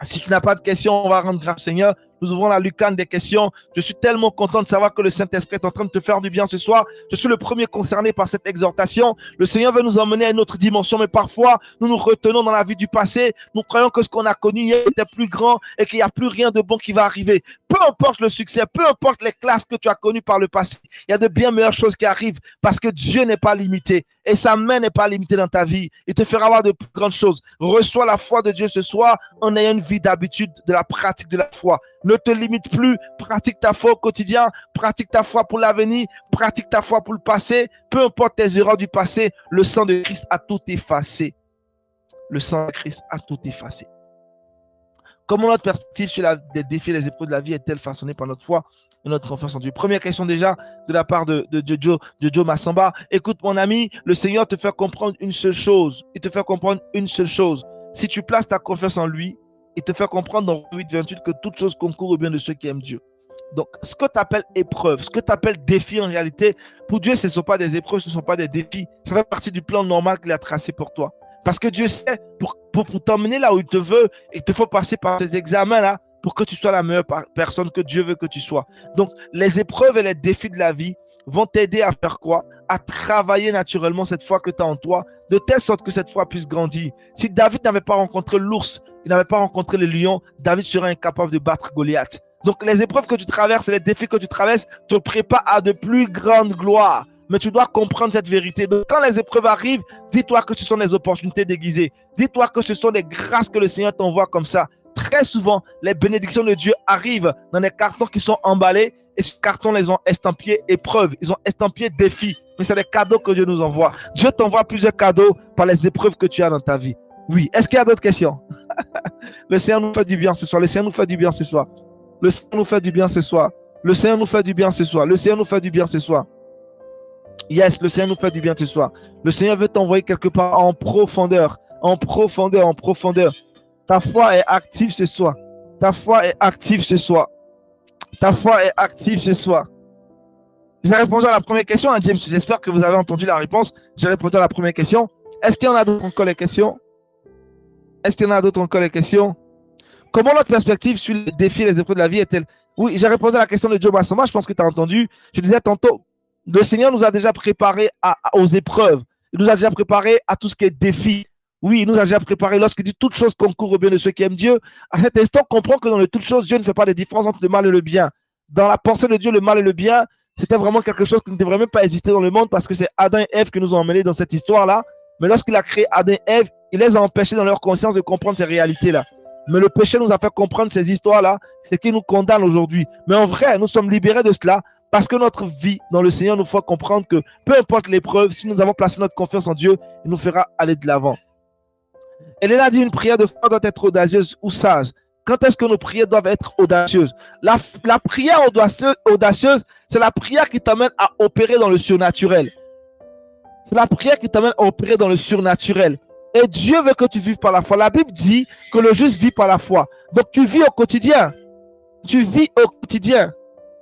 Si tu n'as pas de questions, on va rendre grâce Seigneur. Nous ouvrons la lucarne des questions. Je suis tellement content de savoir que le Saint-Esprit est en train de te faire du bien ce soir. Je suis le premier concerné par cette exhortation. Le Seigneur veut nous emmener à une autre dimension, mais parfois, nous nous retenons dans la vie du passé. Nous croyons que ce qu'on a connu hier était plus grand et qu'il n'y a plus rien de bon qui va arriver. Peu importe le succès, peu importe les classes que tu as connues par le passé, il y a de bien meilleures choses qui arrivent parce que Dieu n'est pas limité et sa main n'est pas limitée dans ta vie. Il te fera voir de plus grandes choses. Reçois la foi de Dieu ce soir en ayant une vie d'habitude de la pratique de la foi. Ne te limite plus, pratique ta foi au quotidien, pratique ta foi pour l'avenir, pratique ta foi pour le passé. Peu importe tes erreurs du passé, le sang de Christ a tout effacé. Le sang de Christ a tout effacé. Comment notre perspective sur les défis et les épreuves de la vie est-elle façonnée par notre foi et notre confiance en Dieu? Première question déjà de la part de Joe Massamba. Écoute mon ami, le Seigneur te fait comprendre une seule chose. Il te fait comprendre une seule chose. Si tu places ta confiance en lui, il te fait comprendre dans 8:28 que toute chose concourt au bien de ceux qui aiment Dieu. Donc, ce que tu appelles épreuve, ce que tu appelles défi en réalité, pour Dieu, ce ne sont pas des épreuves, ce ne sont pas des défis. Ça fait partie du plan normal qu'il a tracé pour toi. Parce que Dieu sait, pour t'emmener là où il te veut, il te faut passer par ces examens-là pour que tu sois la meilleure personne que Dieu veut que tu sois. Donc, les épreuves et les défis de la vie vont t'aider à faire quoi? À travailler naturellement cette foi que tu as en toi, de telle sorte que cette foi puisse grandir. Si David n'avait pas rencontré l'ours, il n'avait pas rencontré le lion, David serait incapable de battre Goliath. Donc les épreuves que tu traverses, les défis que tu traverses te préparent à de plus grandes gloires. Mais tu dois comprendre cette vérité. Donc quand les épreuves arrivent, dis-toi que ce sont des opportunités déguisées. Dis-toi que ce sont des grâces que le Seigneur t'envoie comme ça. Très souvent, les bénédictions de Dieu arrivent dans des cartons qui sont emballés et ces cartons les ont estampillés épreuves. Ils ont estampillé défis. Mais c'est des cadeaux que Dieu nous envoie. Dieu t'envoie plusieurs cadeaux par les épreuves que tu as dans ta vie. Oui. Est-ce qu'il y a d'autres questions? Le Seigneur nous fait du bien ce soir. Le Seigneur nous fait du bien ce soir. Le Seigneur nous fait du bien ce soir. Le Seigneur nous fait du bien ce soir. Le Seigneur nous fait du bien ce soir. Yes, le Seigneur nous fait du bien ce soir. Le Seigneur veut t'envoyer quelque part en profondeur. En profondeur, en profondeur. Ta foi est active ce soir. Ta foi est active ce soir. Ta foi est active ce soir. J'ai répondu à la première question, hein, James. J'espère que vous avez entendu la réponse. J'ai répondu à la première question. Est-ce qu'il y en a d'autres encore les questions? Est-ce qu'il y en a d'autres encore les questions? Comment notre perspective sur les défis et les épreuves de la vie est-elle? Oui, j'ai répondu à la question de Joe Massamba. Je pense que tu as entendu. Je disais tantôt, le Seigneur nous a déjà préparés aux épreuves. Il nous a déjà préparés à tout ce qui est défi. Oui, il nous a déjà préparé. Lorsqu'il dit toutes choses concourent au bien de ceux qui aiment Dieu, à cet instant, comprend que dans les toutes choses, Dieu ne fait pas de différence entre le mal et le bien. Dans la pensée de Dieu, le mal et le bien, c'était vraiment quelque chose qui ne devrait même pas exister dans le monde parce que c'est Adam et Ève qui nous ont emmenés dans cette histoire-là. Mais lorsqu'il a créé Adam et Ève, il les a empêchés dans leur conscience de comprendre ces réalités-là. Mais le péché nous a fait comprendre ces histoires-là, c'est qui nous condamne aujourd'hui. Mais en vrai, nous sommes libérés de cela parce que notre vie dans le Seigneur nous fait comprendre que peu importe l'épreuve, si nous avons placé notre confiance en Dieu, il nous fera aller de l'avant. Elle a dit une prière de foi doit être audacieuse ou sage. Quand est-ce que nos prières doivent être audacieuses? La prière audacieuse, c'est la prière qui t'amène à opérer dans le surnaturel. C'est la prière qui t'amène à opérer dans le surnaturel. Et Dieu veut que tu vives par la foi. La Bible dit que le juste vit par la foi. Donc tu vis au quotidien. Tu vis au quotidien.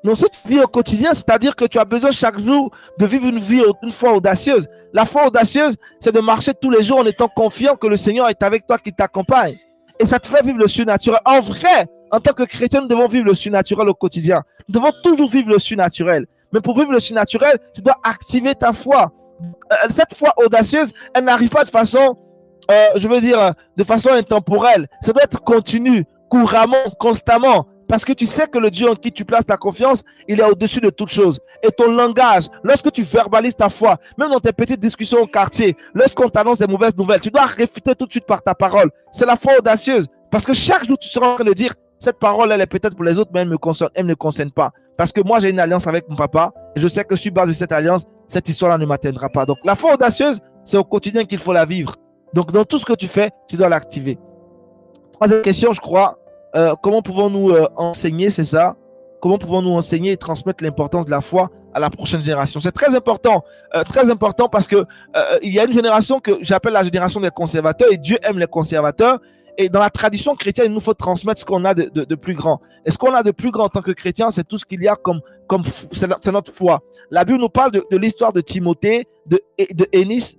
Donc si tu vis au quotidien, c'est-à-dire que tu as besoin chaque jour de vivre une foi audacieuse. La foi audacieuse, c'est de marcher tous les jours en étant confiant que le Seigneur est avec toi, qui t'accompagne. Et ça te fait vivre le surnaturel. En vrai, en tant que chrétien, nous devons vivre le surnaturel au quotidien. Nous devons toujours vivre le surnaturel. Mais pour vivre le surnaturel, tu dois activer ta foi. Cette foi audacieuse, elle n'arrive pas de façon, de façon intemporelle. Ça doit être continu, couramment, constamment. Parce que tu sais que le Dieu en qui tu places ta confiance, il est au-dessus de toute chose. Et ton langage, lorsque tu verbalises ta foi, même dans tes petites discussions au quartier, lorsqu'on t'annonce des mauvaises nouvelles, tu dois réfuter tout de suite par ta parole. C'est la foi audacieuse. Parce que chaque jour, tu seras en train de dire, cette parole, elle est peut-être pour les autres, mais elle ne me concerne pas. Parce que moi, j'ai une alliance avec mon papa. Et je sais que sur base de cette alliance, cette histoire-là ne m'atteindra pas. Donc, la foi audacieuse, c'est au quotidien qu'il faut la vivre. Donc, dans tout ce que tu fais, tu dois l'activer. Troisième question, je crois. Comment pouvons-nous enseigner, c'est ça? Comment pouvons-nous enseigner et transmettre l'importance de la foi à la prochaine génération? C'est très important parce que il y a une génération que j'appelle la génération des conservateurs et Dieu aime les conservateurs. Et dans la tradition chrétienne, il nous faut transmettre ce qu'on a de plus grand. Et ce qu'on a de plus grand en tant que chrétien, c'est tout ce qu'il y a c'est notre foi. La Bible nous parle de l'histoire de Timothée, de Eunice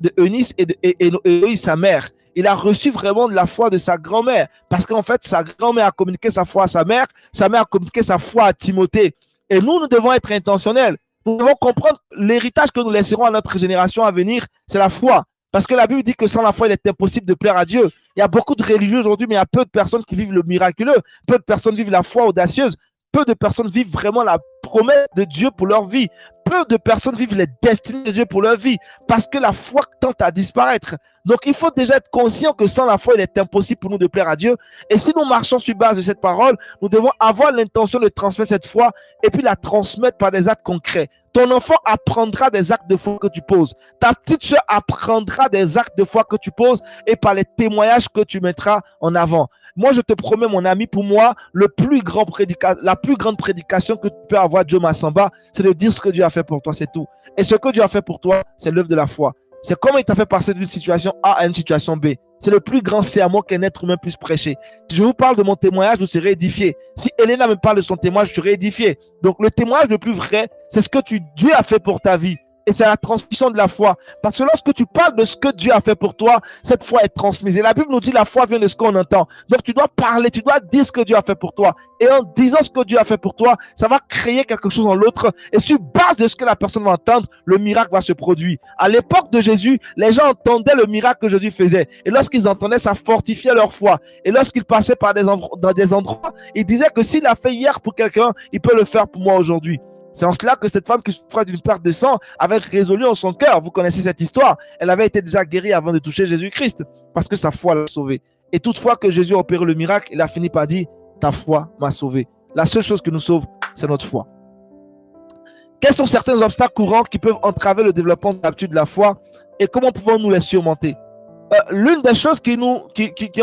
et d'Éloïse, sa mère. Il a reçu vraiment de la foi de sa grand-mère. Parce qu'en fait, sa grand-mère a communiqué sa foi à sa mère a communiqué sa foi à Timothée. Et nous devons être intentionnels. Nous devons comprendre l'héritage que nous laisserons à notre génération à venir, c'est la foi. Parce que la Bible dit que sans la foi, il est impossible de plaire à Dieu. Il y a beaucoup de religieux aujourd'hui, mais il y a peu de personnes qui vivent le miraculeux. Peu de personnes vivent la foi audacieuse. Peu de personnes vivent vraiment la promesse de Dieu pour leur vie. Peu de personnes vivent les destinées de Dieu pour leur vie. Parce que la foi tente à disparaître. Donc, il faut déjà être conscient que sans la foi, il est impossible pour nous de plaire à Dieu. Et si nous marchons sur base de cette parole, nous devons avoir l'intention de transmettre cette foi et puis la transmettre par des actes concrets. Ton enfant apprendra des actes de foi que tu poses. Ta petite soeur apprendra des actes de foi que tu poses et par les témoignages que tu mettras en avant. Moi, je te promets, mon ami, pour moi, la plus grande prédication que tu peux avoir, Joe Massamba, c'est de dire ce que Dieu a fait pour toi, c'est tout. Et ce que Dieu a fait pour toi, c'est l'œuvre de la foi. C'est comment il t'a fait passer d'une situation A à une situation B. C'est le plus grand sermon qu'un être humain puisse prêcher. Si je vous parle de mon témoignage, vous serez édifié. Si Elena me parle de son témoignage, je serai édifié. Donc le témoignage le plus vrai, c'est ce que Dieu a fait pour ta vie. Et c'est la transmission de la foi. Parce que lorsque tu parles de ce que Dieu a fait pour toi, cette foi est transmise. Et la Bible nous dit la foi vient de ce qu'on entend. Donc tu dois parler, tu dois dire ce que Dieu a fait pour toi. Et en disant ce que Dieu a fait pour toi, ça va créer quelque chose en l'autre. Et sur base de ce que la personne va entendre, le miracle va se produire. À l'époque de Jésus, les gens entendaient le miracle que Jésus faisait. Et lorsqu'ils entendaient, ça fortifiait leur foi. Et lorsqu'ils passaient dans des endroits, ils disaient que s'il a fait hier pour quelqu'un, il peut le faire pour moi aujourd'hui. C'est en cela que cette femme qui souffrait d'une perte de sang avait résolu en son cœur. Vous connaissez cette histoire. Elle avait été déjà guérie avant de toucher Jésus-Christ parce que sa foi l'a sauvée. Et toutefois que Jésus a opéré le miracle, il a fini par dire « Ta foi m'a sauvé ». La seule chose qui nous sauve, c'est notre foi. Quels sont certains obstacles courants qui peuvent entraver le développement de l'habitude de la foi et comment pouvons-nous les surmonter? L'une des choses qui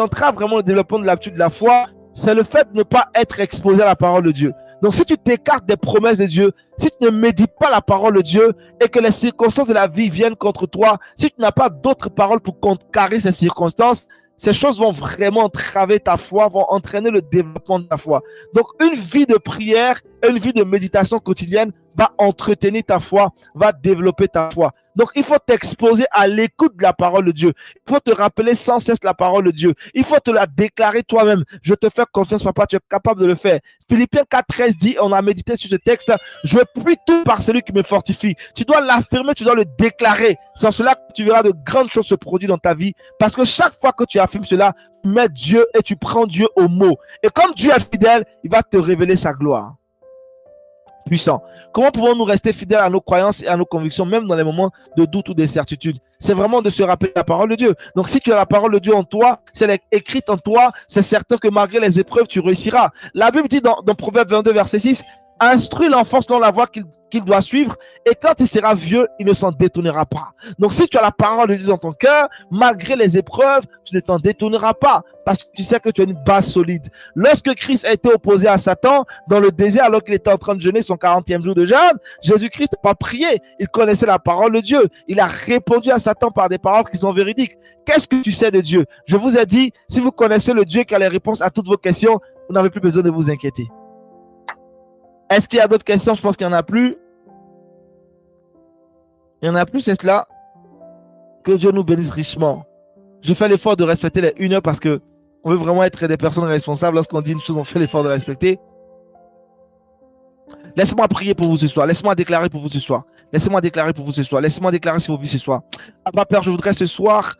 entrave vraiment le développement de l'habitude de la foi, c'est le fait de ne pas être exposé à la parole de Dieu. Donc, si tu t'écartes des promesses de Dieu, si tu ne médites pas la parole de Dieu et que les circonstances de la vie viennent contre toi, si tu n'as pas d'autres paroles pour contrecarrer ces circonstances, ces choses vont vraiment entraver ta foi, vont entraîner le développement de ta foi. Donc, une vie de prière et une vie de méditation quotidienne va entretenir ta foi, va développer ta foi. Donc, il faut t'exposer à l'écoute de la parole de Dieu. Il faut te rappeler sans cesse la parole de Dieu. Il faut te la déclarer toi-même. Je te fais confiance, papa, tu es capable de le faire. Philippiens 4,13 dit, on a médité sur ce texte, je puis tout par celui qui me fortifie. Tu dois l'affirmer, tu dois le déclarer. Sans cela, tu verras de grandes choses se produire dans ta vie. Parce que chaque fois que tu affirmes cela, tu mets Dieu et tu prends Dieu au mot. Et comme Dieu est fidèle, il va te révéler sa gloire. Puissant. Comment pouvons-nous rester fidèles à nos croyances et à nos convictions, même dans les moments de doute ou d'incertitude? C'est vraiment de se rappeler la parole de Dieu. Donc, si tu as la parole de Dieu en toi, si elle est écrite en toi, c'est certain que malgré les épreuves, tu réussiras. La Bible dit dans Proverbe 22, verset 6, instruis l'enfant selon la voie qu'il doit suivre, et quand il sera vieux, il ne s'en détournera pas. Donc, si tu as la parole de Dieu dans ton cœur, malgré les épreuves, tu ne t'en détourneras pas, parce que tu sais que tu as une base solide. Lorsque Christ a été opposé à Satan dans le désert, alors qu'il était en train de jeûner son 40e jour de jeûne, Jésus-Christ n'a pas prié. Il connaissait la parole de Dieu. Il a répondu à Satan par des paroles qui sont véridiques. Qu'est-ce que tu sais de Dieu? Je vous ai dit, si vous connaissez le Dieu qui a les réponses à toutes vos questions, vous n'avez plus besoin de vous inquiéter. Est-ce qu'il y a d'autres questions? Je pense qu'il n'y en a plus. Il n'y en a plus, c'est cela. Que Dieu nous bénisse richement. Je fais l'effort de respecter les 1 heure parce que on veut vraiment être des personnes responsables. Lorsqu'on dit une chose, on fait l'effort de respecter. Laissez-moi prier pour vous ce soir. Laissez-moi déclarer pour vous ce soir. Laissez-moi déclarer pour vous ce soir. Laissez-moi déclarer sur vos vies ce soir. Abba Père, je voudrais ce soir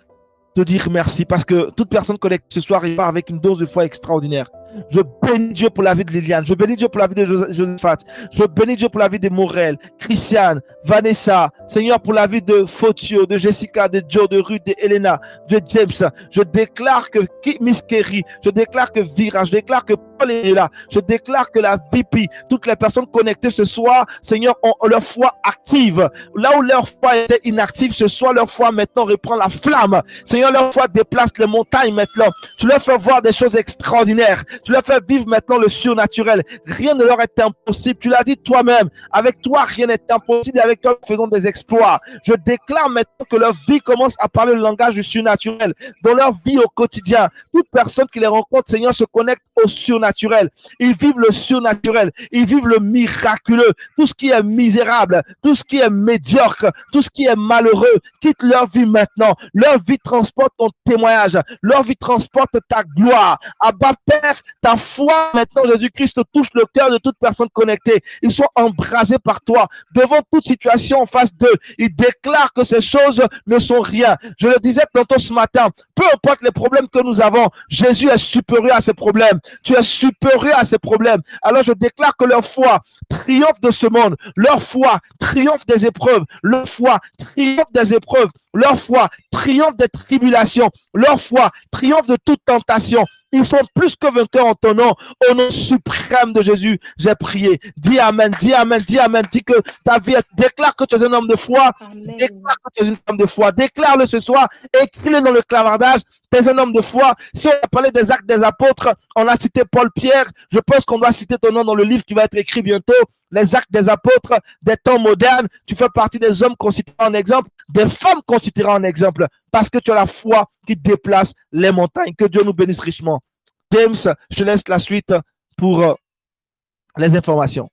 te dire merci parce que toute personne connectée ce soir il part avec une dose de foi extraordinaire. Je bénis Dieu pour la vie de Liliane. Je bénis Dieu pour la vie de Josephat. Je bénis Dieu pour la vie de Morel, Christiane, Vanessa. Seigneur, pour la vie de Fotio, de Jessica, de Joe, de Ruth, de Elena, de James. Je déclare que Miss Kerry, je déclare que Vira, je déclare que Paul est là. Je déclare que la VP, toutes les personnes connectées ce soir, Seigneur, ont leur foi active. Là où leur foi était inactive, ce soir, leur foi maintenant reprend la flamme. Seigneur, leur foi déplace les montagnes maintenant. Tu leur fais voir des choses extraordinaires. Tu leur fais vivre maintenant le surnaturel. Rien ne leur est impossible. Tu l'as dit toi-même. Avec toi, rien n'est impossible. Avec toi, nous faisons des exploits. Je déclare maintenant que leur vie commence à parler le langage du surnaturel. Dans leur vie au quotidien, toute personne qui les rencontre, Seigneur, se connecte au surnaturel. Ils vivent le surnaturel. Ils vivent le miraculeux. Tout ce qui est misérable, tout ce qui est médiocre, tout ce qui est malheureux, quitte leur vie maintenant. Leur vie transporte ton témoignage. Leur vie transporte ta gloire. Abba Père, ta foi maintenant, Jésus-Christ, touche le cœur de toute personne connectée. Ils sont embrasés par toi. Devant toute situation en face d'eux, ils déclarent que ces choses ne sont rien. Je le disais tantôt ce matin, peu importe les problèmes que nous avons, Jésus est supérieur à ces problèmes. Tu es supérieur à ces problèmes. Alors je déclare que leur foi triomphe de ce monde. Leur foi triomphe des épreuves. Leur foi triomphe des épreuves. Leur foi triomphe des tribulations. Leur foi triomphe de toute tentation. Ils sont plus que vainqueurs en ton nom. Au nom suprême de Jésus, j'ai prié. Dis Amen, dis Amen, dis Amen. Dis que ta vie, déclare que tu es un homme de foi. Amen. Déclare que tu es une femme de foi. Déclare-le ce soir. Écris-le dans le clavardage. Tu es un homme de foi. Si on a parlé des actes des apôtres, on a cité Paul-Pierre. Je pense qu'on doit citer ton nom dans le livre qui va être écrit bientôt. Les actes des apôtres des temps modernes. Tu fais partie des hommes qu'on citera en exemple, des femmes qu'on citera en exemple, parce que tu as la foi qui déplace les montagnes. Que Dieu nous bénisse richement. James, je te laisse la suite pour les informations.